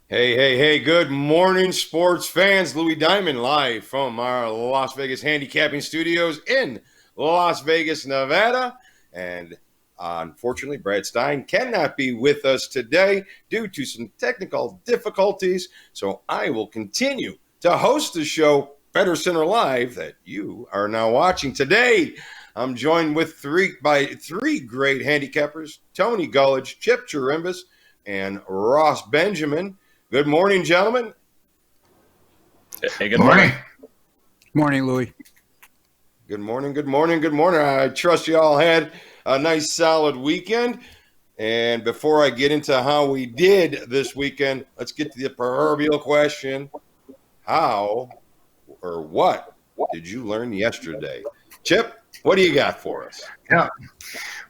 Hey, good morning, sports fans. Louis Diamond live from our Las Vegas handicapping studios in Las Vegas, Nevada. And unfortunately, Brad Stein cannot be with us today due to some technical difficulties. So I will continue to host the show, Better Center Live, that you are now watching today. I'm joined with three great handicappers: Tony Gullidge, Chip Chirimbus, and Ross Benjamin. Good morning, gentlemen. Hey, good morning. Morning, Louis. Good morning. I trust you all had a nice, solid weekend. And before I get into how we did this weekend, let's get to the proverbial question. How or what did you learn yesterday? Chip, what do you got for us? Yeah.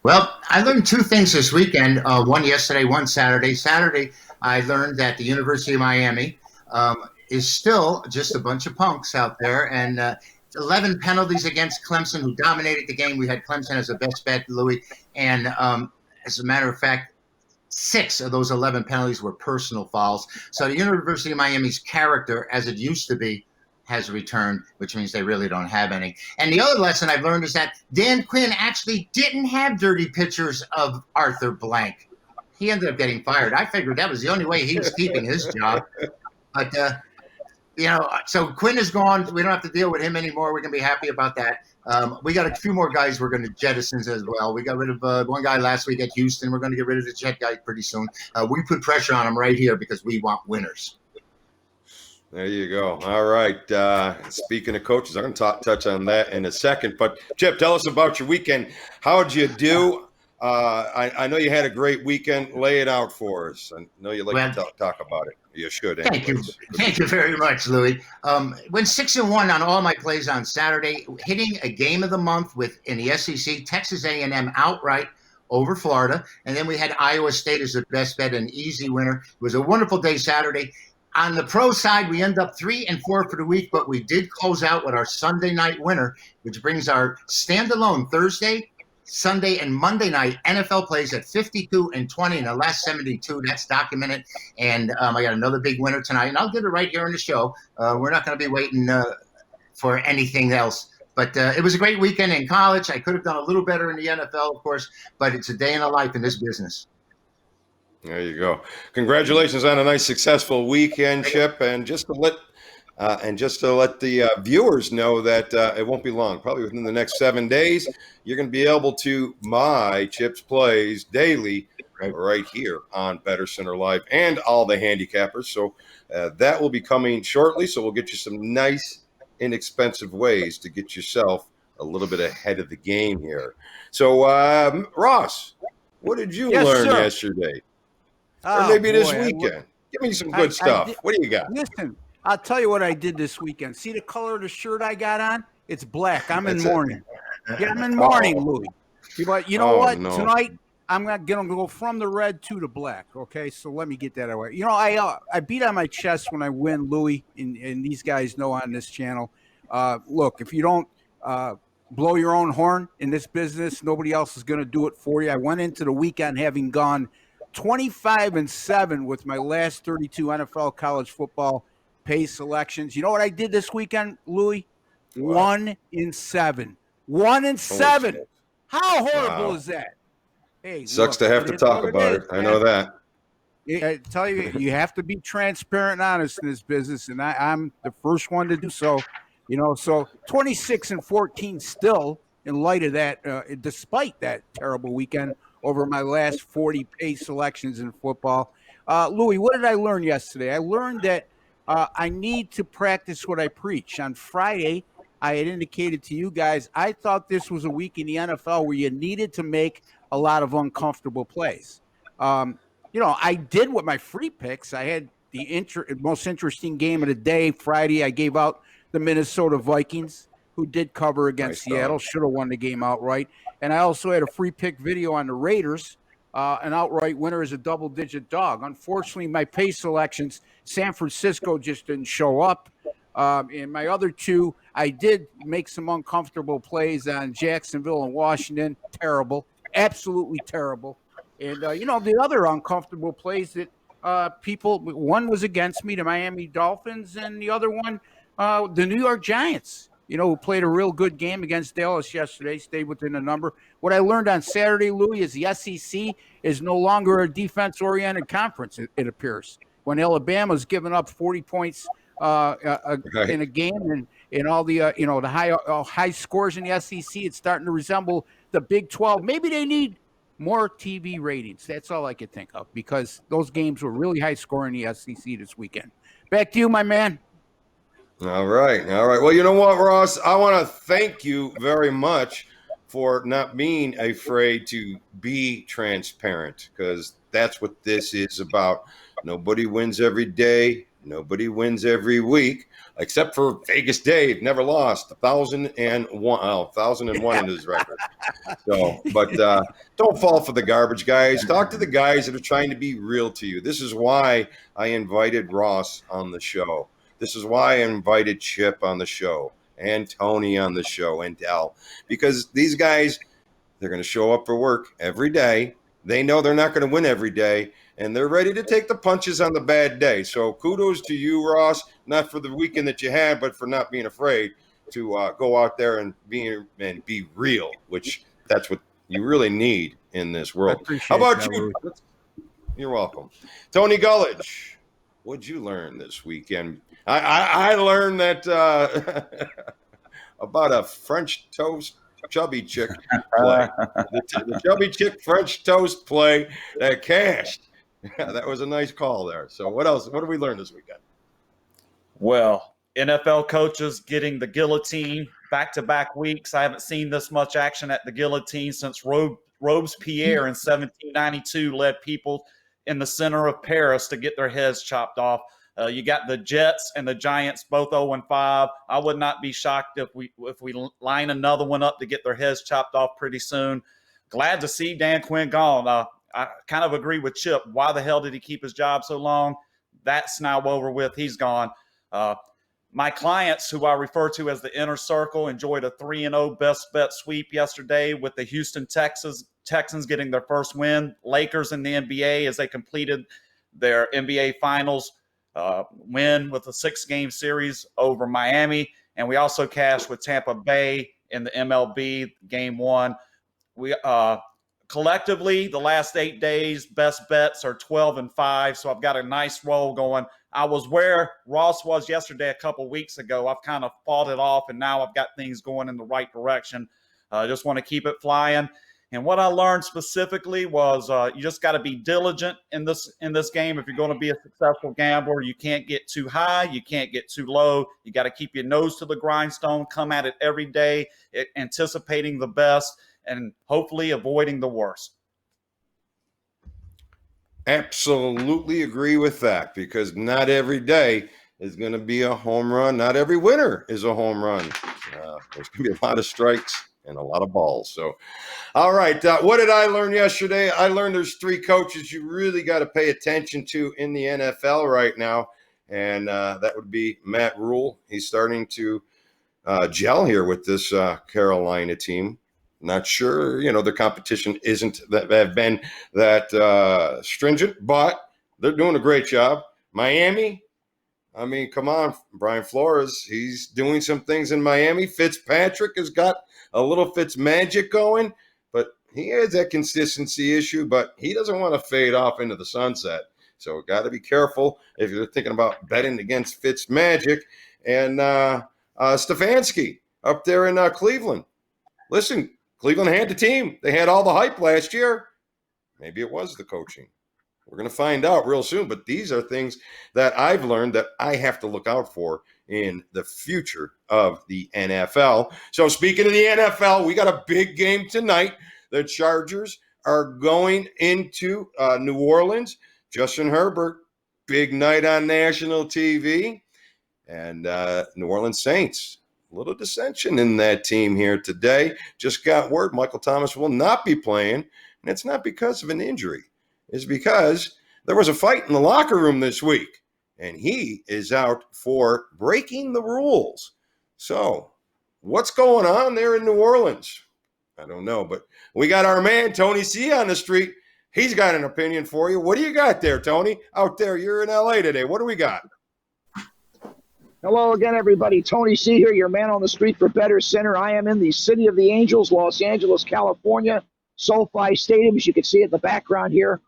Well, I learned two things this weekend. One yesterday, one Saturday. Saturday, I learned that the University of Miami is still just a bunch of punks out there. And 11 penalties against Clemson, who dominated the game. We had Clemson as the best bet, Louis. And as a matter of fact, 6 of those 11 penalties were personal fouls. So the University of Miami's character, as it used to be, has returned, which means they really don't have any. And the other lesson I've learned is that Dan Quinn actually didn't have dirty pictures of Arthur Blank. He ended up getting fired. I figured that was the only way he was keeping his job. But, so Quinn is gone. We don't have to deal with him anymore. We can be happy about that. We got a few more guys we're going to jettison as well. We got rid of one guy last week at Houston. We're going to get rid of the Jet guy pretty soon. We put pressure on him right here because we want winners. There you go. All right. Speaking of coaches, I'm going to touch on that in a second. But, Chip, tell us about your weekend. How'd you do? I know you had a great weekend. Lay it out for us. I know you like to talk about it. You should. Thank you. Thank you very much, Louis. Went 6-1 on all my plays on Saturday, hitting a game of the month in the SEC, Texas A&M outright over Florida. And then we had Iowa State as the best bet, an easy winner. It was a wonderful day Saturday. On the pro side, we end up 3-4 for the week, but we did close out with our Sunday night winner, which brings our standalone Thursday, Sunday, and Monday night NFL plays at 52-20 in the last 72. That's documented. And I got another big winner tonight, and I'll get it right here in the show. We're not going to be waiting for anything else. But it was a great weekend in college. I could have done a little better in the NFL, of course, but it's a day in the life in this business. There you go. Congratulations on a nice, successful weekend, Chip. And just to let the viewers know that it won't be long. Probably within the next 7 days, you're going to be able to my Chip's plays daily right here on Better Center Live and all the handicappers. So that will be coming shortly. So we'll get you some nice, inexpensive ways to get yourself a little bit ahead of the game here. So, Ross, what did you learn yesterday? Or maybe this weekend. Give me some good stuff. What do you got? Listen, I'll tell you what I did this weekend. See the color of the shirt I got on? It's black. I'm in mourning. Yeah, I'm in mourning, Louis. But you know what? No. Tonight, I'm going to go from the red to the black, okay? So let me get that away. You know, I beat on my chest when I win, Louis, and these guys know on this channel. Look, if you don't blow your own horn in this business, nobody else is going to do it for you. I went into the weekend having gone 25-7 with my last 32 NFL college football pay selections. You know what I did this weekend, Louis? What? 1-7. 1-7. How horrible is that? Hey, sucks to have to talk about it. I know that. I tell you, you have to be transparent and honest in this business, and I'm the first one to do so. You know, so 26-14 still in light of that, despite that terrible weekend over my last 40 pay selections in football. Louis, what did I learn yesterday? I learned that I need to practice what I preach. On Friday, I had indicated to you guys, I thought this was a week in the NFL where you needed to make a lot of uncomfortable plays. I did with my free picks. I had the most interesting game of the day. Friday, I gave out the Minnesota Vikings, who did cover against Seattle, should have won the game outright. And I also had a free pick video on the Raiders, an outright winner as a double-digit dog. Unfortunately, my pay selections, San Francisco just didn't show up. In my other two, I did make some uncomfortable plays on Jacksonville and Washington. Terrible, absolutely terrible. And, the other uncomfortable plays that people. One was against me, the Miami Dolphins, and the other one, the New York Giants. Who played a real good game against Dallas yesterday, stayed within the number. What I learned on Saturday, Louis, is the SEC is no longer a defense-oriented conference. It appears when Alabama's given up 40 points Right. in a game, and in all the the high scores in the SEC, it's starting to resemble the Big 12. Maybe they need more TV ratings. That's all I could think of, because those games were really high scoring in the SEC this weekend. Back to you, my man. All right. All right. Well, you know what, Ross? I want to thank you very much for not being afraid to be transparent, because that's what this is about. Nobody wins every day. Nobody wins every week, except for Vegas Dave. Never lost. 1,001. Oh, 1,001 in his record. So, but don't fall for the garbage, guys. Talk to the guys that are trying to be real to you. This is why I invited Ross on the show. This is why I invited Chip on the show and Tony on the show and Dell, because these guys, they're going to show up for work every day. They know they're not going to win every day, and they're ready to take the punches on the bad day. So kudos to you, Ross, not for the weekend that you had, but for not being afraid to go out there and be real, which that's what you really need in this world. How about you? You're welcome. Tony Gullidge, what'd you learn this weekend? I learned that about a French toast chubby chick play. The chubby chick French toast play that cashed. That was a nice call there. So what else? What did we learn this weekend? Well, NFL coaches getting the guillotine back-to-back weeks. I haven't seen this much action at the guillotine since Robespierre in 1792 led people in the center of Paris to get their heads chopped off. You got the Jets and the Giants both 0-5. I would not be shocked if we line another one up to get their heads chopped off pretty soon. Glad to see Dan Quinn gone. I kind of agree with Chip. Why the hell did he keep his job so long? That's now over with. He's gone. My clients, who I refer to as the inner circle, enjoyed a 3-0 best bet sweep yesterday with the Houston Texans getting their first win. Lakers in the NBA, as they completed their NBA Finals win with a 6-game series over Miami. And we also cashed with Tampa Bay in the MLB Game 1. We collectively, the last 8 days, best bets are 12-5. So I've got a nice roll going. I was where Ross was yesterday a couple weeks ago. I've kind of fought it off, and now I've got things going in the right direction. I just want to keep it flying. And what I learned specifically was you just got to be diligent in this game. If you're going to be a successful gambler, you can't get too high, you can't get too low. You got to keep your nose to the grindstone, come at it every day, anticipating the best, and hopefully avoiding the worst. Absolutely agree with that, because not every day is going to be a home run. Not every winner is a home run. There's going to be a lot of strikes and a lot of balls. So, all right. What did I learn yesterday? I learned there's 3 coaches you really got to pay attention to in the NFL right now. And that would be Matt Rule. He's starting to gel here with this Carolina team. Not sure, the competition isn't that have been that stringent, but they're doing a great job. Miami, I mean, come on, Brian Flores, he's doing some things in Miami. Fitzpatrick has got a little Fitz magic going, but he has that consistency issue, but he doesn't want to fade off into the sunset. So got to be careful if you're thinking about betting against Fitz magic. And Stefanski up there in Cleveland. Listen, Cleveland had the team. They had all the hype last year. Maybe it was the coaching. We're going to find out real soon. But these are things that I've learned that I have to look out for in the future of the NFL. So speaking of the NFL, we got a big game tonight. The Chargers are going into New Orleans. Justin Herbert, big night on national TV. And New Orleans Saints. A little dissension in that team here today. Just got word Michael Thomas will not be playing, and it's not because of an injury. It's because there was a fight in the locker room this week, and he is out for breaking the rules. So what's going on there in New Orleans? I don't know, but we got our man Tony C on the street. He's got an opinion for you. What do you got there, Tony? Out there, you're in LA today. What do we got? Hello again, everybody. Tony C here, your man on the street for Bettor Center. I am in the City of the Angels, Los Angeles, California, SoFi Stadium, as you can see in the background here,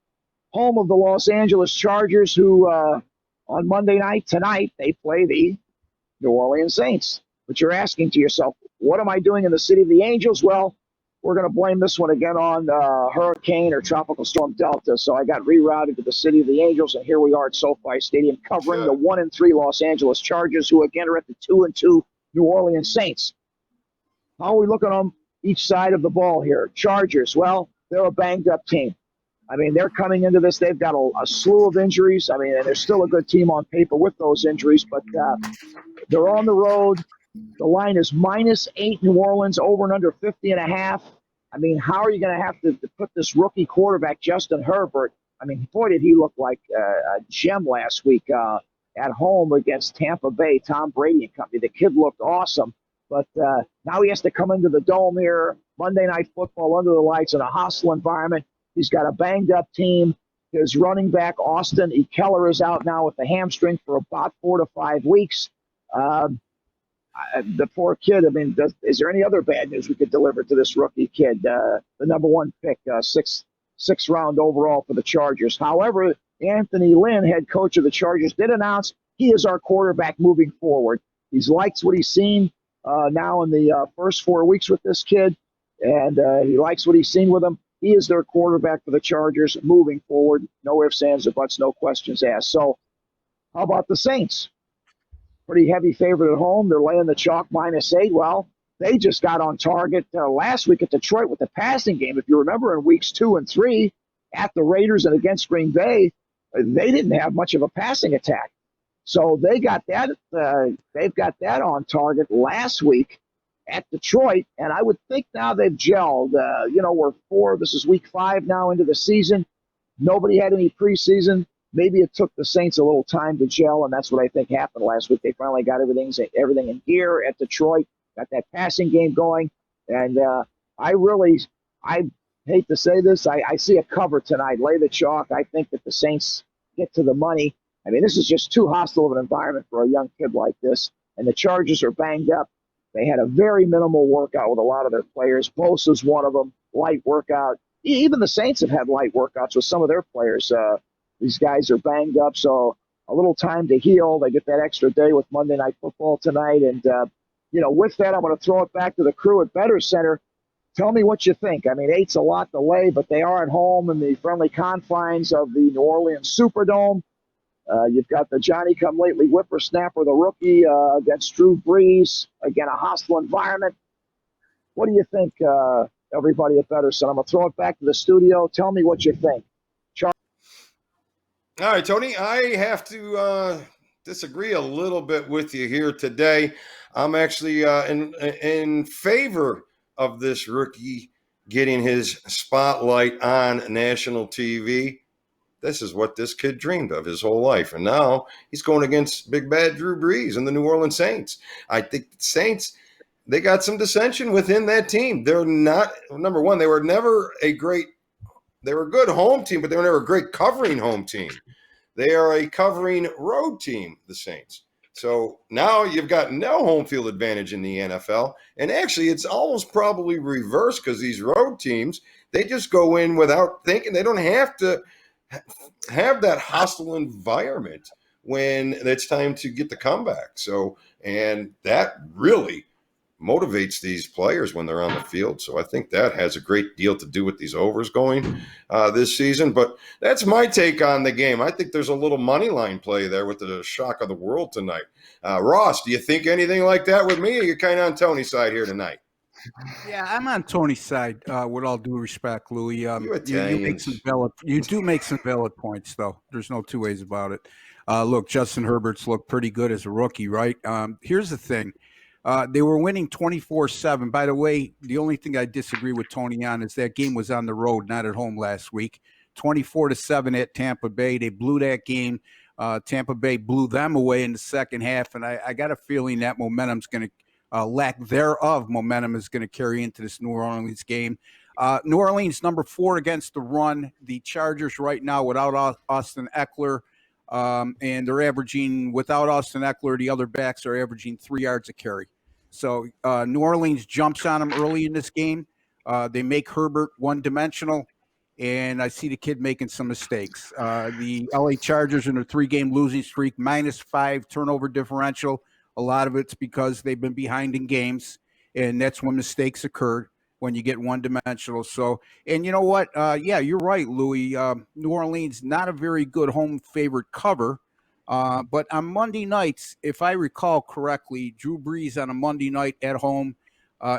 home of the Los Angeles Chargers, who on Monday night, tonight, they play the New Orleans Saints. But you're asking to yourself, what am I doing in the City of the Angels? Well, we're going to blame this one again on Hurricane or Tropical Storm Delta. So I got rerouted to the City of the Angels, and here we are at SoFi Stadium covering the 1-3 Los Angeles Chargers, who again are at the 2-2 New Orleans Saints. How are we looking on each side of the ball here? Chargers, well, they're a banged-up team. I mean, they're coming into this. They've got a slew of injuries. I mean, and they're still a good team on paper with those injuries, but they're on the road. The line is -8 New Orleans, over and under 50.5. I mean, how are you going to have to put this rookie quarterback, Justin Herbert? I mean, boy, did he look like a gem last week at home against Tampa Bay, Tom Brady and company. The kid looked awesome, but now he has to come into the dome here, Monday Night Football under the lights in a hostile environment. He's got a banged-up team. His running back, Austin Ekeler, is out now with the hamstring for about 4 to 5 weeks. The poor kid, I mean, is there any other bad news we could deliver to this rookie kid? The number 1 pick, sixth round overall for the Chargers. However, Anthony Lynn, head coach of the Chargers, did announce he is our quarterback moving forward. He likes what he's seen now in the first 4 weeks with this kid, and he likes what he's seen with him. He is their quarterback for the Chargers moving forward. No ifs, ands, or buts, no questions asked. So how about the Saints? Pretty heavy favorite at home. They're laying the chalk -8. Well, they just got on target last week at Detroit with the passing game. If you remember, in weeks 2 and 3 at the Raiders and against Green Bay, they didn't have much of a passing attack. So they got that. They've got that on target last week at Detroit, and I would think now they've gelled. This is week 5 now into the season. Nobody had any preseason. Maybe it took the Saints a little time to gel, and that's what I think happened last week. They finally got everything in gear at Detroit, got that passing game going, and I hate to say this, I see a cover tonight. Lay the chalk. I think that the Saints get to the money. I mean, this is just too hostile of an environment for a young kid like this, and the Chargers are banged up. They had a very minimal workout with a lot of their players. Bosa's one of them, light workout. Even the Saints have had light workouts with some of their players. These guys are banged up, so a little time to heal. They get that extra day with Monday Night Football tonight. And, with that, I'm going to throw it back to the crew at Bettor Center. Tell me what you think. I mean, 8's a lot to lay, but they are at home in the friendly confines of the New Orleans Superdome. You've got the Johnny-come-lately whippersnapper, the rookie, against Drew Brees. Again, a hostile environment. What do you think, everybody at Bettor Center? I'm going to throw it back to the studio. Tell me what you think. All right, Tony, I have to disagree a little bit with you here today. I'm actually in favor of this rookie getting his spotlight on national TV. This is what this kid dreamed of his whole life. And now he's going against big bad Drew Brees and the New Orleans Saints. I think the Saints, they got some dissension within that team. They're not, number one, they were a good home team, but they were never a great covering home team. They are a covering road team, the Saints. So now you've got no home field advantage in the NFL. And actually, it's almost probably reversed because these road teams, they just go in without thinking. They don't have to have that hostile environment when it's time to get the comeback. So, and that really motivates these players when they're on the field. So I think that has a great deal to do with these overs going this season. But that's my take on the game. I think there's a little money line play there with the shock of the world tonight. Ross, do you think anything like that with me? Or you're kind of on Tony's side here tonight? Yeah, I'm on Tony's side. With all due respect, Louis, you do make some valid points, though. There's no two ways about it. Look, Justin Herbert's looked pretty good as a rookie, right? Here's the thing. They were winning 24-7. By the way, the only thing I disagree with Tony on is that game was on the road, not at home last week. 24-7 at Tampa Bay. They blew that game. Tampa Bay blew them away in the second half, and I got a feeling that momentum's going to lack thereof momentum is going to carry into this New Orleans game. New Orleans, number 4 against the run. The Chargers right now without Austin Eckler, and they're averaging, without Austin Eckler, the other backs are averaging 3 yards a carry. So New Orleans jumps on them early in this game. They make Herbert one-dimensional, and I see the kid making some mistakes. The LA Chargers in a 3-game losing streak, -5 turnover differential. A lot of it's because they've been behind in games, and that's when mistakes occurred, when you get one-dimensional. So, and you know what? Yeah, you're right, Louis. New Orleans, not a very good home favorite cover. But on Monday nights, if I recall correctly, Drew Brees on a Monday night at home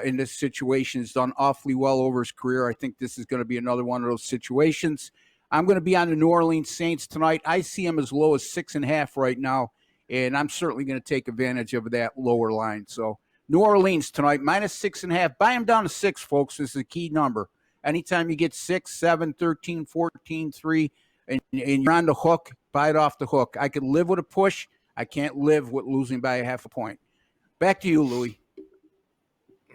in this situation has done awfully well over his career. I think this is going to be another one of those situations. I'm going to be on the New Orleans Saints tonight. I see them as low as 6.5 right now, and I'm certainly going to take advantage of that lower line. So New Orleans tonight, -6.5. Buy them down to 6, folks. This is a key number. Anytime you get 6, 7, 13, 14, 3, and you're on the hook, buy it off the hook. I can live with a push. I can't live with losing by 0.5 point. Back to you, Louis.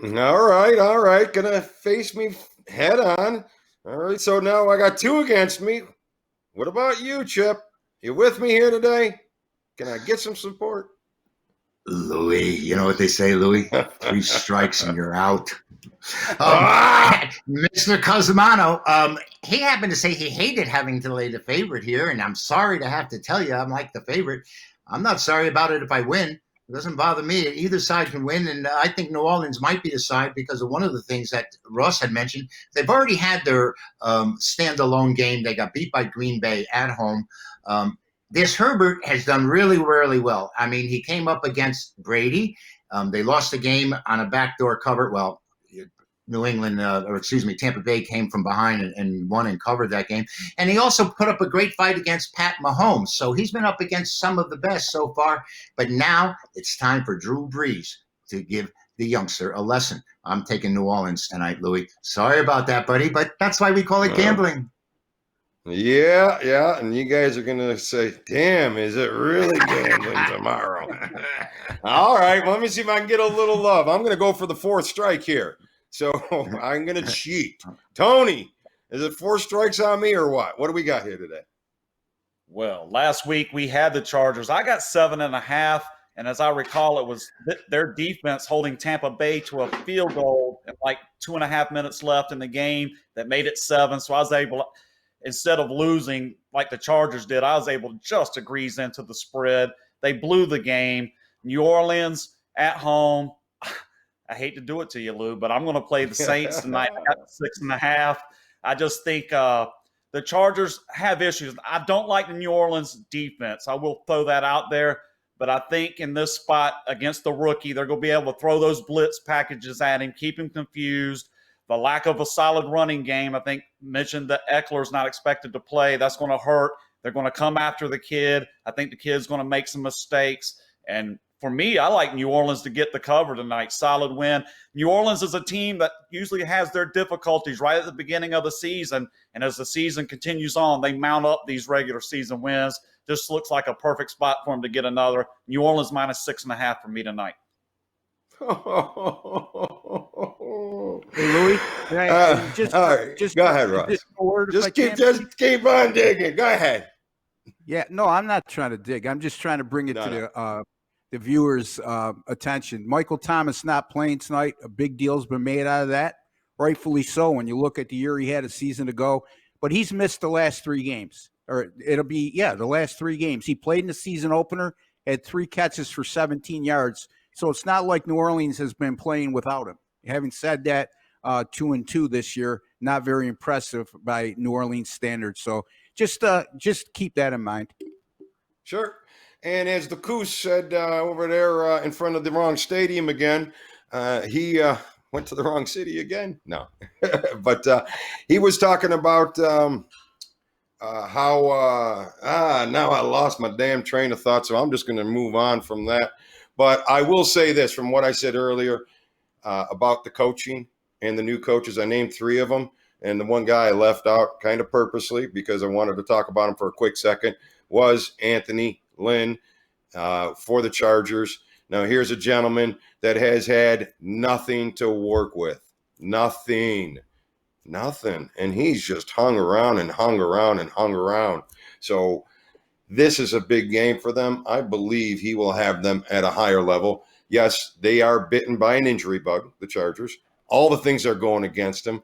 All right. Gonna face me head on. All right, so now I got 2 against me. What about you, Chip? You with me here today? Can I get some support? Louis, you know what they say, Louis? 3 strikes and you're out. Mr. Cosimano, he happened to say he hated having to lay the favorite here, and I'm sorry to have to tell you I'm like the favorite. I'm not sorry about it if I win. It doesn't bother me. Either side can win, and I think New Orleans might be the side because of one of the things that Ross had mentioned. They've already had their standalone game. They got beat by Green Bay at home. This Herbert has done really, really well. I mean, he came up against Brady. They lost the game on a backdoor cover. Well, Tampa Bay came from behind and won and covered that game. And he also put up a great fight against Pat Mahomes. So he's been up against some of the best so far. But now it's time for Drew Brees to give the youngster a lesson. I'm taking New Orleans tonight, Louis. Sorry about that, buddy, but that's why we call it gambling. Yeah. And you guys are going to say, damn, is it really gambling tomorrow? All right, well, let me see if I can get a little love. I'm going to go for the 4th strike here. So I'm going to cheat. Tony, is it 4 strikes on me or what? What do we got here today? Well, last week we had the Chargers. I got 7.5. And as I recall, it was their defense holding Tampa Bay to a field goal and like 2.5 minutes left in the game that made it 7. So I was able, instead of losing like the Chargers did, I was able just to grease into the spread. They blew the game. New Orleans at home. I hate to do it to you, Lou, but I'm going to play the Saints tonight. I got 6.5. I just think the Chargers have issues. I don't like the New Orleans defense. I will throw that out there. But I think in this spot against the rookie, they're going to be able to throw those blitz packages at him, keep him confused. The lack of a solid running game, I think, mentioned that Eckler's not expected to play. That's going to hurt. They're going to come after the kid. I think the kid's going to make some mistakes. And for me, I like New Orleans to get the cover tonight. Solid win. New Orleans is a team that usually has their difficulties right at the beginning of the season. And as the season continues on, they mount up these regular season wins. This looks like a perfect spot for them to get another. New Orleans -6.5 for me tonight. Hey, Louis, just go ahead, Ross. Just keep on digging. Go ahead. Yeah, no, I'm not trying to dig. I'm just trying to bring it to the viewers' attention. Michael Thomas not playing tonight. A big deal's been made out of that, rightfully so. When you look at the year he had a season ago, but he's missed the last 3 games, or it'll be the last 3 games. He played in the season opener, had 3 catches for 17 yards. So it's not like New Orleans has been playing without him. Having said that, 2-2 this year, not very impressive by New Orleans standards. So just keep that in mind. Sure. And as the Coos said over there in front of the wrong stadium again, he went to the wrong city again. No, but he was talking about how now I lost my damn train of thought. So I'm just going to move on from that. But I will say this from what I said earlier about the coaching and the new coaches. I named 3 of them. And the one guy I left out kind of purposely because I wanted to talk about him for a quick second was Anthony Lynn for the Chargers. Now, here's a gentleman that has had nothing to work with. Nothing. Nothing. And he's just hung around and hung around and hung around. So this is a big game for them. I believe he will have them at a higher level. Yes, they are bitten by an injury bug, the Chargers. All the things are going against them,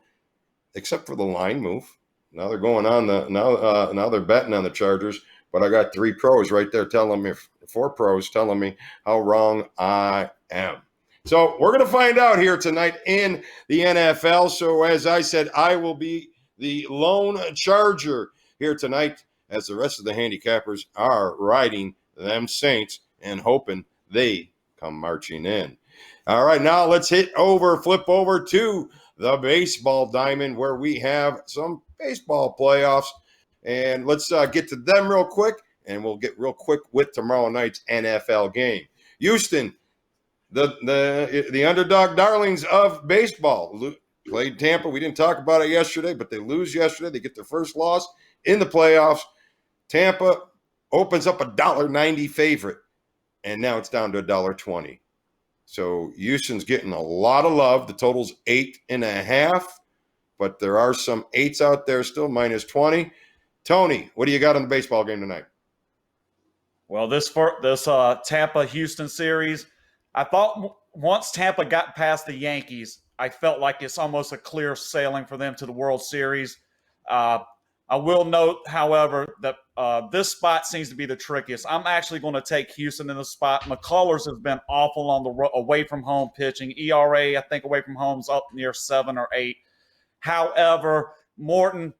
except for the line move. Now they're going on now they're betting on the Chargers. But I got 3 pros right there telling me, 4 pros telling me how wrong I am. So we're going to find out here tonight in the NFL. So as I said, I will be the lone Charger here tonight as the rest of the handicappers are riding them Saints and hoping they come marching in. All right, now let's flip over to the baseball diamond where we have some baseball playoffs. And let's get to them real quick, and we'll get real quick with tomorrow night's NFL game. Houston, the underdog darlings of baseball, played Tampa. We didn't talk about it yesterday, but they lose yesterday. They get their first loss in the playoffs. Tampa opens up $1.90 favorite, and now it's down to $1.20. So Houston's getting a lot of love. The total's 8.5, but there are some 8s out there still, -20. Tony, what do you got on the baseball game tonight? Well, this Tampa-Houston series, I thought once Tampa got past the Yankees, I felt like it's almost a clear sailing for them to the World Series. I will note, however, that this spot seems to be the trickiest. I'm actually going to take Houston in the spot. McCullers has been awful on the away from home pitching. ERA, I think, away from home's up near 7 or 8. However, Morton,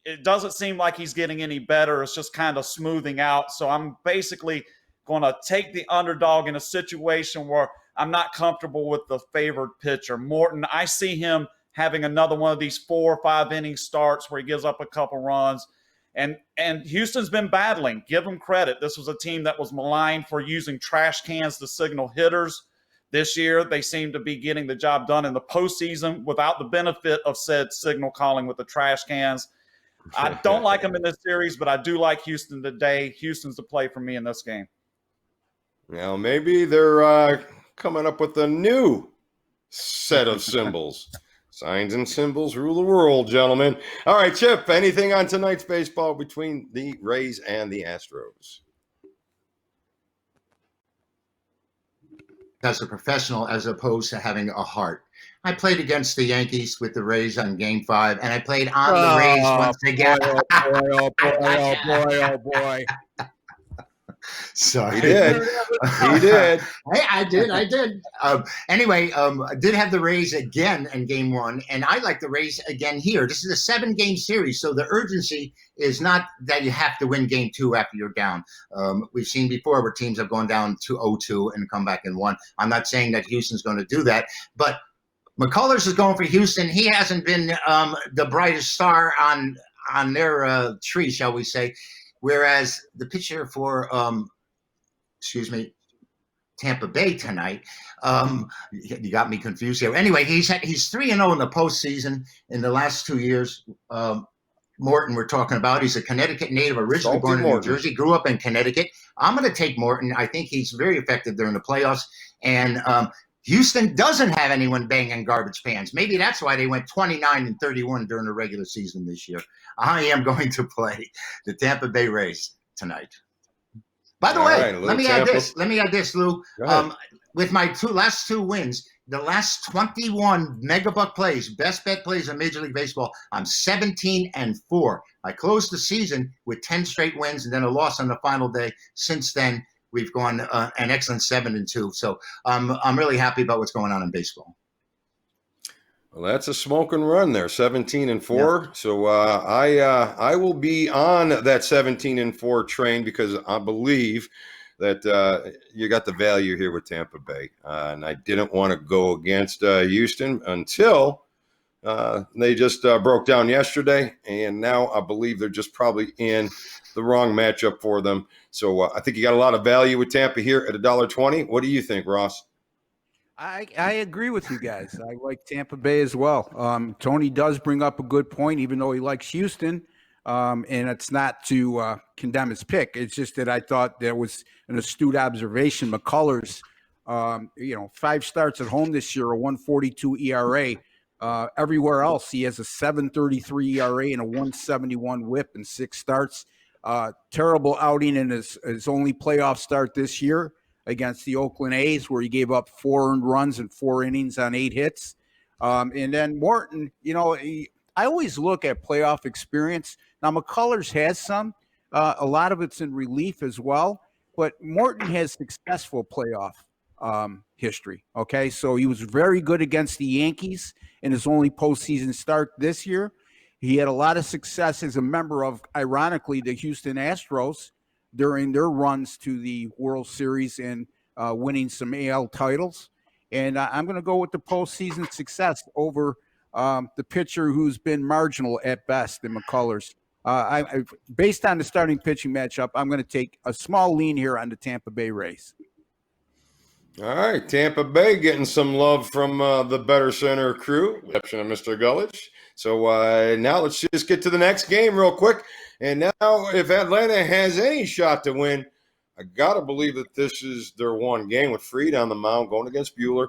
it doesn't seem like he's getting any better. It's just kind of smoothing out. So I'm basically going to take the underdog in a situation where I'm not comfortable with the favored pitcher. Morton, I see him having another one of these 4 or 5 inning starts where he gives up a couple runs. And Houston's been battling. Give them credit. This was a team that was maligned for using trash cans to signal hitters. This year, they seem to be getting the job done in the postseason without the benefit of said signal calling with the trash cans. I don't like them in this series, but I do like Houston today. Houston's the play for me in this game. Now, maybe they're coming up with a new set of symbols. Signs and symbols rule the world, gentlemen. All right, Chip, anything on tonight's baseball between the Rays and the Astros? As a professional, as opposed to having a heart. I played against the Yankees with the Rays on Game 5, and I played on the Rays once again. Oh boy. Sorry. He did. He did. I did. Anyway, I did have the Rays again in Game 1, and I like the Rays again here. This is a 7-game series, so the urgency is not that you have to win Game 2 after you're down. We've seen before where teams have gone down to 0-2 and come back and won. I'm not saying that Houston's going to do that, but McCullers is going for Houston. He hasn't been the brightest star on their tree, shall we say. Whereas the pitcher for, Tampa Bay tonight, you got me confused here. Anyway, he's 3-0 in the postseason in the last 2 years. Morton, we're talking about. He's a Connecticut native, originally born in New Jersey, grew up in Connecticut. I'm going to take Morton. I think he's very effective during the playoffs. And Houston doesn't have anyone banging garbage cans. Maybe that's why they went 29-31 during the regular season this year. I am going to play the Tampa Bay Rays tonight. By the way, let me add this, Lou. With my last two wins, the last 21 megabuck plays, best bet plays in Major League Baseball, I'm 17-4. I closed the season with 10 straight wins and then a loss on the final day. Since then, we've gone an excellent 7-2. So I'm really happy about what's going on in baseball. Well, that's a smoke and run there, 17-4. Yeah. So I will be on that 17-4 train because I believe that you got the value here with Tampa Bay. And I didn't want to go against Houston until they just broke down yesterday. And now I believe they're just probably in the wrong matchup for them. So I think you got a lot of value with Tampa here at $1.20. What do you think, Ross? I agree with you guys. I like Tampa Bay as well. Tony does bring up a good point, even though he likes Houston. And it's not to condemn his pick. It's just that I thought there was an astute observation. McCullers, 5 starts at home this year, a 1.42 ERA. Everywhere else, he has a 7.33 ERA and a 171 WHIP in 6 starts. Terrible outing in his only playoff start this year against the Oakland A's, where he gave up 4 earned runs in 4 innings on 8 hits. And then Morton, I always look at playoff experience. Now, McCullers has some. A lot of it's in relief as well. But Morton has successful playoff history. Okay, so he was very good against the Yankees in his only postseason start this year. He had a lot of success as a member of, ironically, the Houston Astros during their runs to the World Series and winning some AL titles. And I'm going to go with the postseason success over the pitcher who's been marginal at best in McCullers. Based on the starting pitching matchup, I'm going to take a small lean here on the Tampa Bay Rays. All right, Tampa Bay getting some love from the Bettor Center crew, exception of Mr. Gullich. So now let's just get to the next game real quick. And now, if Atlanta has any shot to win, I got to believe that this is their one game with Fried on the mound going against Buehler.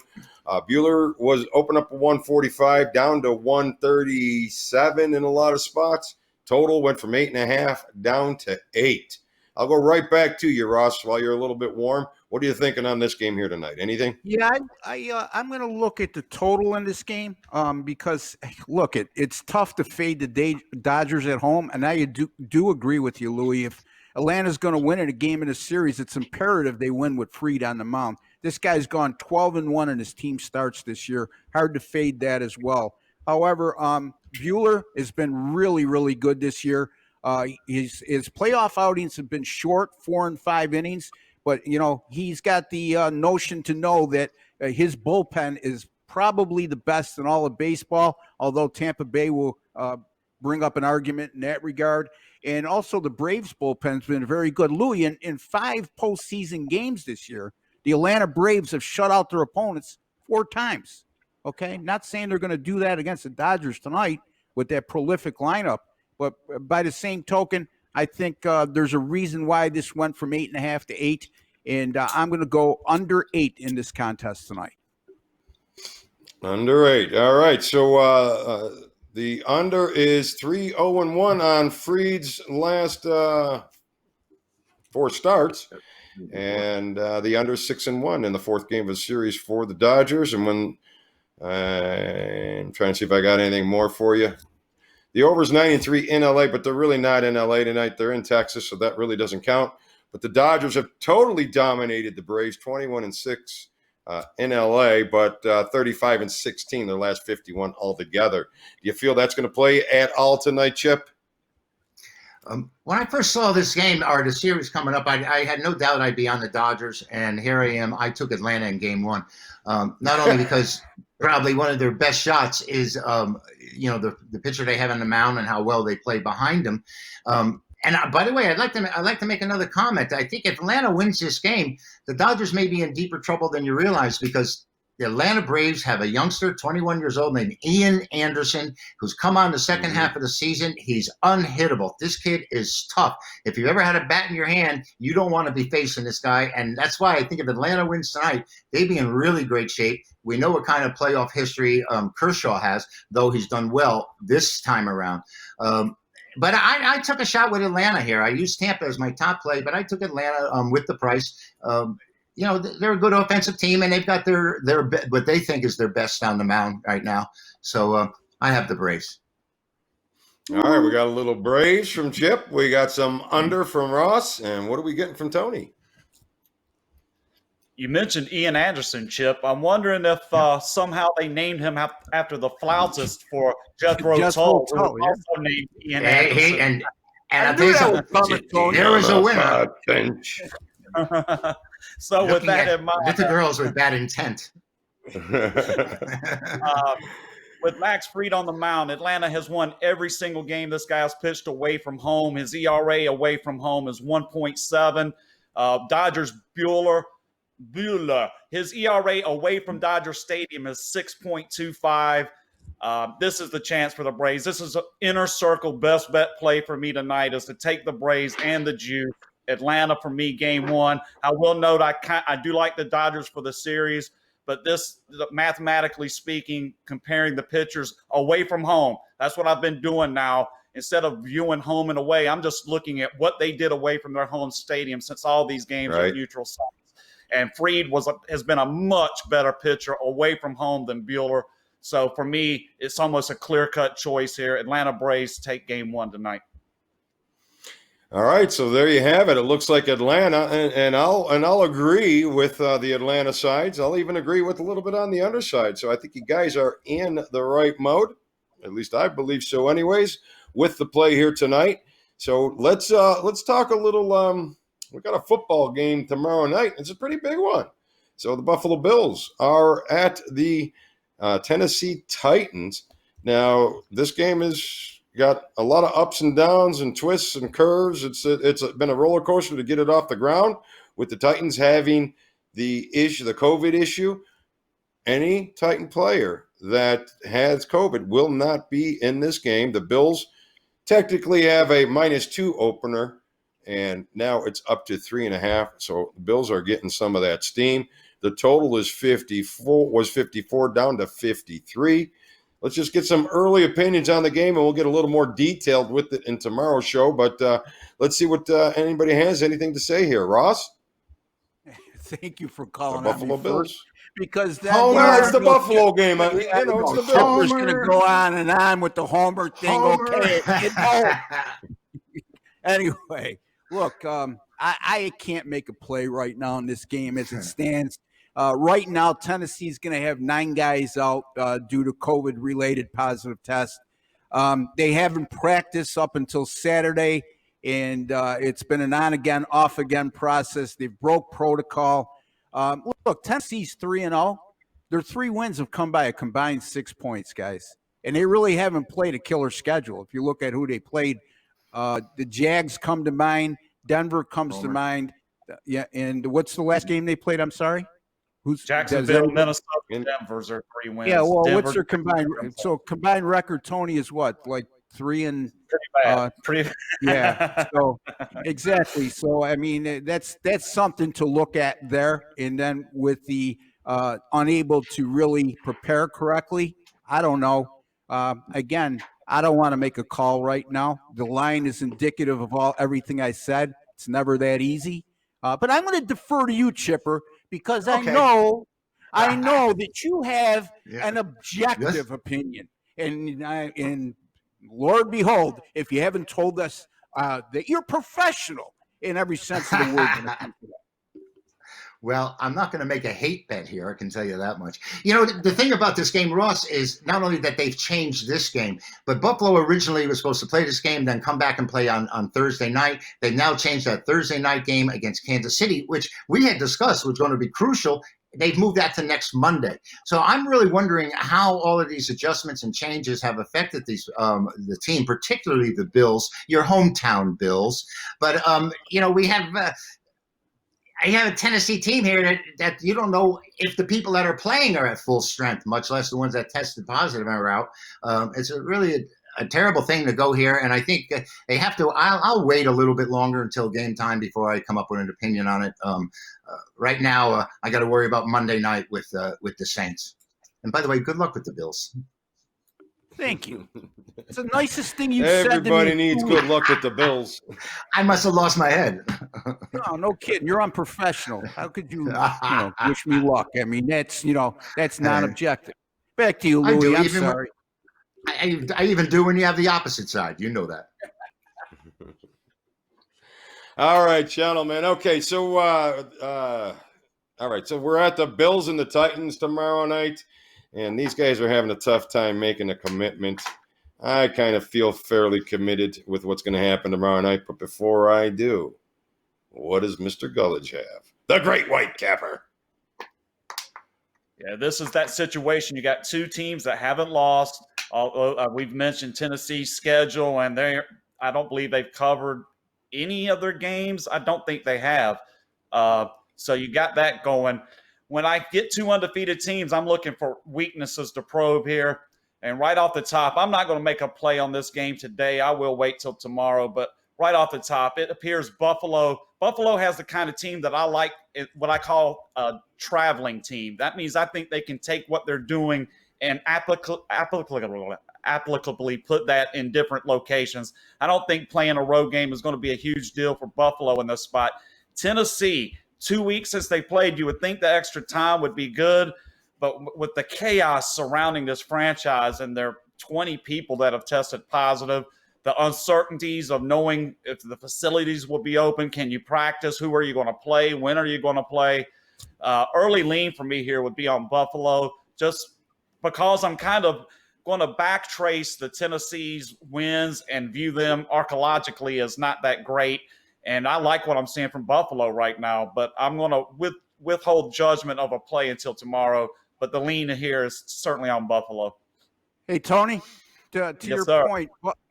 Buehler was open up at 145, down to 137 in a lot of spots. Total went from 8.5 down to 8. I'll go right back to you, Ross, while you're a little bit warm. What are you thinking on this game here tonight? Anything? Yeah, I'm going to look at the total in this game because, look, it's tough to fade the Dodgers at home. And I do agree with you, Louis. If Atlanta's going to win in a game in a series, it's imperative they win with Fried on the mound. This guy's gone 12-1 in his team starts this year. Hard to fade that as well. However, Buehler has been really, really good this year. His playoff outings have been short, 4 and 5 innings. But, he's got the notion to know that his bullpen is probably the best in all of baseball, although Tampa Bay will bring up an argument in that regard. And also the Braves bullpen has been very good. Louis, in 5 postseason games this year, the Atlanta Braves have shut out their opponents 4 times. Okay, not saying they're going to do that against the Dodgers tonight with that prolific lineup, but by the same token, I think there's a reason why this went from 8.5 to 8, and I'm going to go under 8 in this contest tonight. Under 8. All right. So the under is 3-0-1 on Fried's last 4 starts, and the under 6-1 in the 4th game of the series for the Dodgers. And when I'm trying to see if I got anything more for you. The over is 9-3 in LA, but they're really not in LA tonight. They're in Texas, so that really doesn't count. But the Dodgers have totally dominated the Braves, 21-6 in LA, but 35-16 their last 51 altogether. Do you feel that's going to play at all tonight, Chip? When I first saw this game or the series coming up, I had no doubt I'd be on the Dodgers, and here I am. I took Atlanta in Game 1, not only because probably one of their best shots is, the pitcher they have on the mound and how well they play behind him. And by the way, I'd like to make another comment. I think if Atlanta wins this game, the Dodgers may be in deeper trouble than you realize, because the Atlanta Braves have a youngster, 21 years old, named Ian Anderson, who's come on the second half of the season. He's unhittable. This kid is tough. If you've ever had a bat in your hand, you don't want to be facing this guy. And that's why I think if Atlanta wins tonight, they'd be in really great shape. We know what kind of playoff history Kershaw has, though he's done well this time around. But I took a shot with Atlanta here. I used Tampa as my top play, but I took Atlanta with the price. They're a good offensive team, and they've got their what they think is their best on the mound right now. So I have the Braves. All right, we got a little Braves from Chip. We got some under from Ross, and what are we getting from Tony? You mentioned Ian Anderson, Chip. I'm wondering if somehow they named him after the flautist for Jethro Tull, who was also named Ian Anderson. And I'll tell you something, there was a winner. So with that in mind, with the girls with bad intent. With Max Fried on the mound, Atlanta has won every single game this guy has pitched away from home. His ERA away from home is 1.7. Dodgers Buehler, his ERA away from Dodger Stadium is 6.25. This is the chance for the Braves. This is an inner circle best bet play for me tonight, is to take the Braves and the juice. Atlanta for me, Game 1. I will note I do like the Dodgers for the series, but this, mathematically speaking, comparing the pitchers away from home, that's what I've been doing now. Instead of viewing home and away, I'm just looking at what they did away from their home stadium since all these games are neutral sites. And Fried has been a much better pitcher away from home than Buehler. So for me, it's almost a clear-cut choice here. Atlanta Braves take game 1 tonight. All right, so there you have it. It looks like Atlanta, and I'll agree with the Atlanta sides. I'll even agree with a little bit on the underside. So I think you guys are in the right mode. At least I believe so. Anyways, with the play here tonight. So let's talk a little. We got a football game tomorrow night. It's a pretty big one. So the Buffalo Bills are at the Tennessee Titans. Now this game is got a lot of ups and downs and twists and curves. It's been a roller coaster to get it off the ground, with the Titans having the COVID issue. Any Titan player that has COVID will not be in this game. The Bills technically have a -2 opener, and now it's up to 3.5. So the Bills are getting some of that steam. The total is 54 down to 53. Let's just get some early opinions on the game, and we'll get a little more detailed with it in tomorrow's show. But let's see what anybody has anything to say here. Ross? Thank you for calling the on Buffalo me Bills. first, because Well, it's the Buffalo game. It's the Bills. Chipper's going to go on and on with the Homer thing. Okay. Anyway, look, I can't make a play right now in this game as it stands. Right now, Tennessee's going to have 9 guys out due to COVID-related positive tests. They haven't practiced up until Saturday, and it's been an on-again, off-again process. They've broke protocol. Look, Tennessee's 3-0. Their 3 wins have come by a combined 6 points, guys. And they really haven't played a killer schedule. If you look at who they played, the Jags come to mind. Denver comes to mind. Yeah, and what's the last game they played? I'm sorry? Jacksonville, Minnesota, Denver's are 3 wins. Yeah, well, Denver, what's their combined? So combined record, Tony, is what, like 3 and pretty bad. Yeah. So exactly. So I mean, that's something to look at there. And then with the unable to really prepare correctly, I don't know. Again, I don't want to make a call right now. The line is indicative of everything I said. It's never that easy. But I'm going to defer to you, Chipper, because I know that you have an objective opinion, and Lord behold, if you haven't told us that you're professional in every sense of the word when it comes to that. Well, I'm not going to make a hate bet here. I can tell you that much. You know, the thing about this game, Ross, is not only that they've changed this game, but Buffalo originally was supposed to play this game, then come back and play on Thursday night. They've now changed that Thursday night game against Kansas City, which we had discussed was going to be crucial. They've moved that to next Monday. So I'm really wondering how all of these adjustments and changes have affected these the team, particularly the Bills, your hometown Bills. But, you know, we have I have a Tennessee team here that you don't know if the people that are playing are at full strength, much less the ones that tested positive and are out. It's really a terrible thing to go here, and I think they have to. I'll wait a little bit longer until game time before I come up with an opinion on it. Right now, I got to worry about Monday night with the Saints. And by the way, good luck with the Bills. Thank you. It's the nicest thing you've said to me. Everybody needs good luck with the Bills. I must have lost my head. No kidding. You're unprofessional. How could you, wish me luck? I mean, that's non-objective. Back to you, Louie. I'm sorry. I even do when you have the opposite side. You know that. All right, gentlemen. Okay, so all right, so we're at the Bills and the Titans tomorrow night, and these guys are having a tough time making a commitment. I kind of feel fairly committed with what's going to happen tomorrow night, but before I do, what does Mr. Gullidge have? The Great White Capper. Yeah, this is that situation. You got 2 teams that haven't lost. Although we've mentioned Tennessee's schedule, and I don't believe they've covered any other games. I don't think they have. So you got that going. When I get 2 undefeated teams, I'm looking for weaknesses to probe here. And right off the top, I'm not going to make a play on this game today. I will wait till tomorrow. But right off the top, it appears Buffalo has the kind of team that I like, what I call a traveling team. That means I think they can take what they're doing and applicably put that in different locations. I don't think playing a road game is going to be a huge deal for Buffalo in this spot. Tennessee, 2 weeks since they played, you would think the extra time would be good, but with the chaos surrounding this franchise and their 20 people that have tested positive, the uncertainties of knowing if the facilities will be open, can you practice, who are you going to play, when are you going to play? Early lean for me here would be on Buffalo, just because I'm kind of going to backtrace the Tennessee's wins and view them archaeologically as not that great. And I like what I'm seeing from Buffalo right now, but I'm going to withhold judgment of a play until tomorrow. But the lean here is certainly on Buffalo. Hey, Tony, to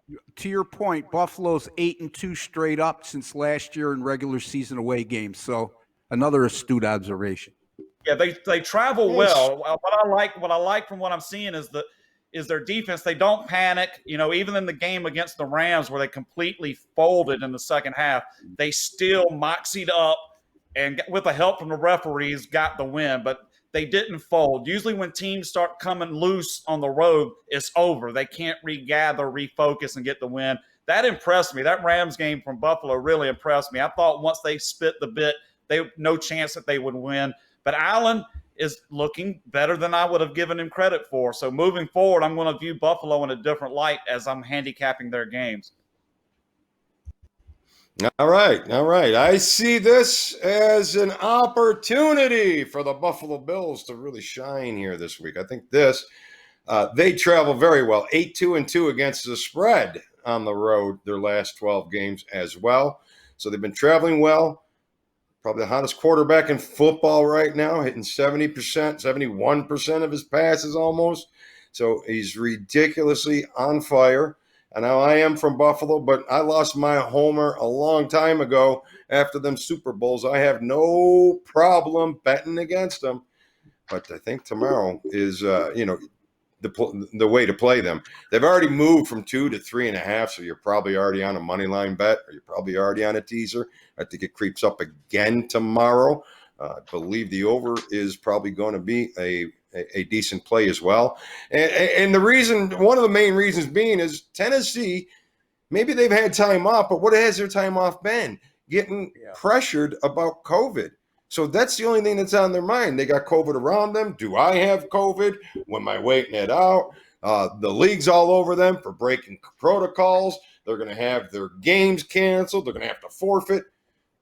Yes, your point, Buffalo's 8-2 straight up since last year in regular season away games. So another astute observation. Yeah, they travel well. What I like from what I'm seeing is their defense. They don't panic. You know, even in the game against the Rams where they completely folded in the second half, they still moxied up and with the help from the referees got the win. But they didn't fold. Usually when teams start coming loose on the road, it's over. They can't regather, refocus, and get the win. That impressed me. That Rams game from Buffalo really impressed me. I thought once they spit the bit, no chance that they would win. But Allen is looking better than I would have given him credit for. So moving forward, I'm going to view Buffalo in a different light as I'm handicapping their games. All right. I see this as an opportunity for the Buffalo Bills to really shine here this week. I think they travel very well, 8-2 against the spread on the road their last 12 games as well. So they've been traveling well. Probably the hottest quarterback in football right now, hitting 70%, 71% of his passes almost. So he's ridiculously on fire. And now I am from Buffalo, but I lost my homer a long time ago after them Super Bowls. I have no problem betting against them. But I think tomorrow is, the way to play them. They've already moved from 2 to 3.5, so you're probably already on a money line bet, or you're probably already on a teaser. I think it creeps up again tomorrow. I believe the over is probably going to be a decent play as well. And one of the main reasons being is Tennessee, maybe they've had time off, but what has their time off been? Getting pressured about COVID. So that's the only thing that's on their mind. They got COVID around them. Do I have COVID? Am I waiting it out? The league's all over them for breaking protocols. They're going to have their games canceled. They're going to have to forfeit.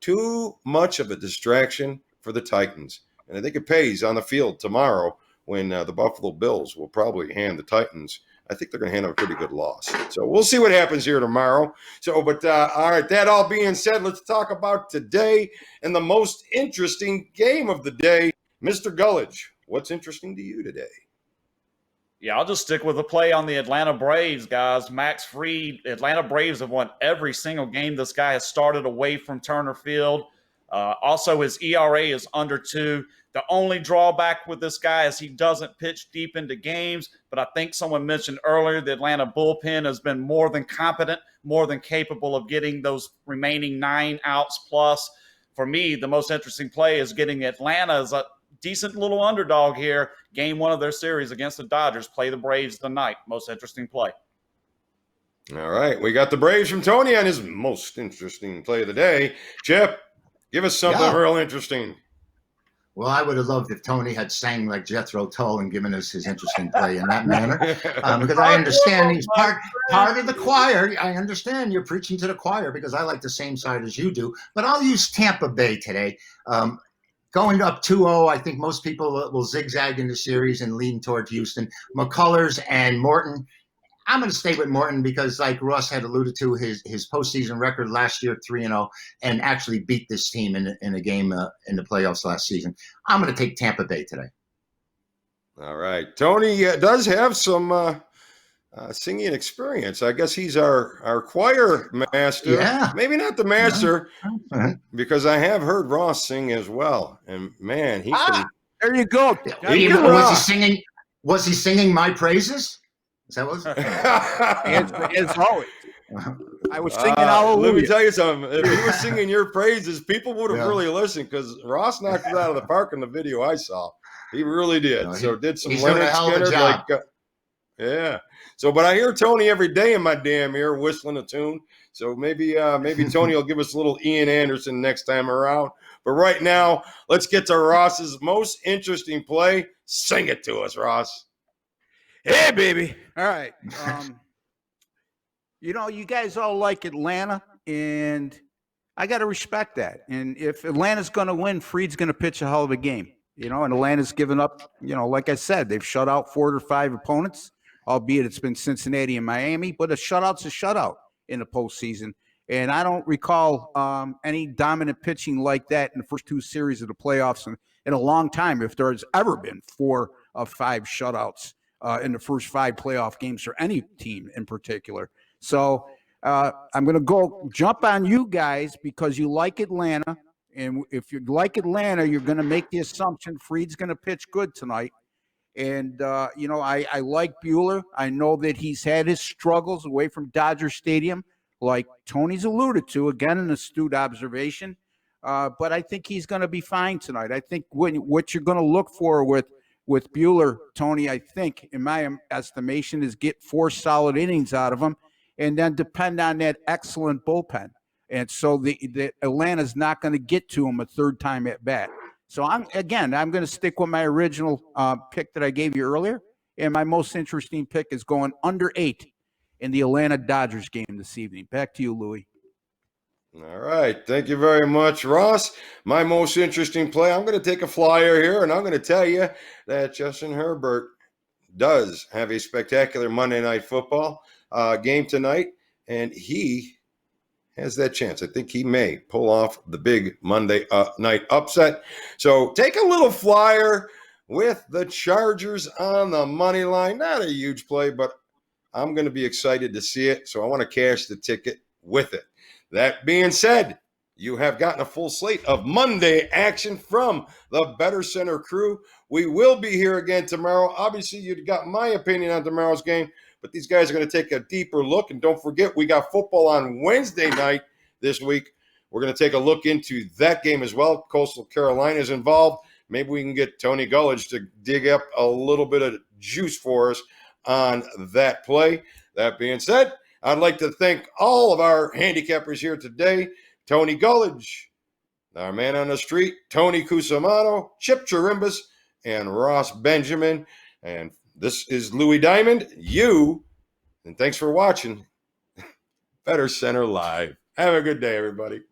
Too much of a distraction for the Titans. And I think it pays on the field tomorrow when the Buffalo Bills will probably hand the Titans. I think they're going to hand them a pretty good loss. So we'll see what happens here tomorrow. All right, that all being said, let's talk about today and the most interesting game of the day. Mr. Gullidge, what's interesting to you today? Yeah, I'll just stick with the play on the Atlanta Braves, guys. Max Fried, Atlanta Braves have won every single game this guy has started away from Turner Field. Also, his ERA is under 2. The only drawback with this guy is he doesn't pitch deep into games, but I think someone mentioned earlier the Atlanta bullpen has been more than competent, more than capable of getting those remaining 9 outs plus. For me, the most interesting play is getting Atlanta as a decent little underdog here. Game 1 of their series against the Dodgers. Play the Braves tonight. Most interesting play. All right. We got the Braves from Tony on his most interesting play of the day. Chip, give us something real interesting. Well, I would have loved if Tony had sang like Jethro Tull and given us his interesting play in that manner, because I understand he's part of the choir. I understand you're preaching to the choir because I like the same side as you do. But I'll use Tampa Bay today. Going up 2-0, I think most people will zigzag in the series and lean toward Houston. McCullers and Morton. I'm going to stay with Morton because, like Russ had alluded to, his postseason record last year, 3-0, and actually beat this team in a game in the playoffs last season. I'm going to take Tampa Bay today. All right. Tony does have some singing experience. I guess he's our choir master. Yeah. Maybe not the master, because I have heard Ross sing as well. And, man, he can. There you go. Was he singing my praises? Is that what as always. I was singing Let me hallelujah. tell you something. If you were singing your praises, people would have Yeah. really listened because Ross knocked it out of the park in the video I saw. He really did. No, So did some he's doing a Leonard hell of a Skinner, job. yeah. So, but I hear Tony every day in my damn ear whistling a tune. So maybe Tony will give us a little Ian Anderson next time around. But right now, let's get to Ross's most interesting play. Sing it to us, Ross. Hey, baby. All right. You guys all like Atlanta, and I got to respect that. And if Atlanta's going to win, Freed's going to pitch a hell of a game. And Atlanta's given up, like I said, they've shut out 4 or 5 opponents, albeit it's been Cincinnati and Miami, but a shutout's a shutout in the postseason. And I don't recall any dominant pitching like that in the first 2 series of the playoffs in a long time, if there's ever been 4 of 5 shutouts in the first 5 playoff games for any team in particular. So I'm going to go jump on you guys because you like Atlanta. And if you like Atlanta, you're going to make the assumption Freed's going to pitch good tonight. And, I like Bueller. I know that he's had his struggles away from Dodger Stadium, like Tony's alluded to, again, an astute observation. But I think he's going to be fine tonight. I think what you're going to look for with Bueller, Tony, I think, in my estimation, is get 4 solid innings out of him and then depend on that excellent bullpen. And so the Atlanta's not going to get to him a 3rd time at bat. So I'm going to stick with my original pick that I gave you earlier. And my most interesting pick is going under 8 in the Atlanta Dodgers game this evening. Back to you, Louie. All right. Thank you very much, Ross. My most interesting play, I'm going to take a flyer here, and I'm going to tell you that Justin Herbert does have a spectacular Monday Night Football game tonight, and he has that chance. I think he may pull off the big Monday night upset. So take a little flyer with the Chargers on the money line. Not a huge play, but I'm going to be excited to see it. So I want to cash the ticket with it. That being said, you have gotten a full slate of Monday action from the Bettor Center crew. We will be here again tomorrow. Obviously, you got my opinion on tomorrow's game, but these guys are going to take a deeper look. And don't forget, we got football on Wednesday night this week. We're going to take a look into that game as well. Coastal Carolina is involved. Maybe we can get Tony Gullidge to dig up a little bit of juice for us on that play. That being said, I'd like to thank all of our handicappers here today. Tony Gullidge, our man on the street, Tony Cusimano, Chip Chirimbus, and Ross Benjamin. And this is Louis Diamond, and thanks for watching Bettor Center Live. Have a good day, everybody.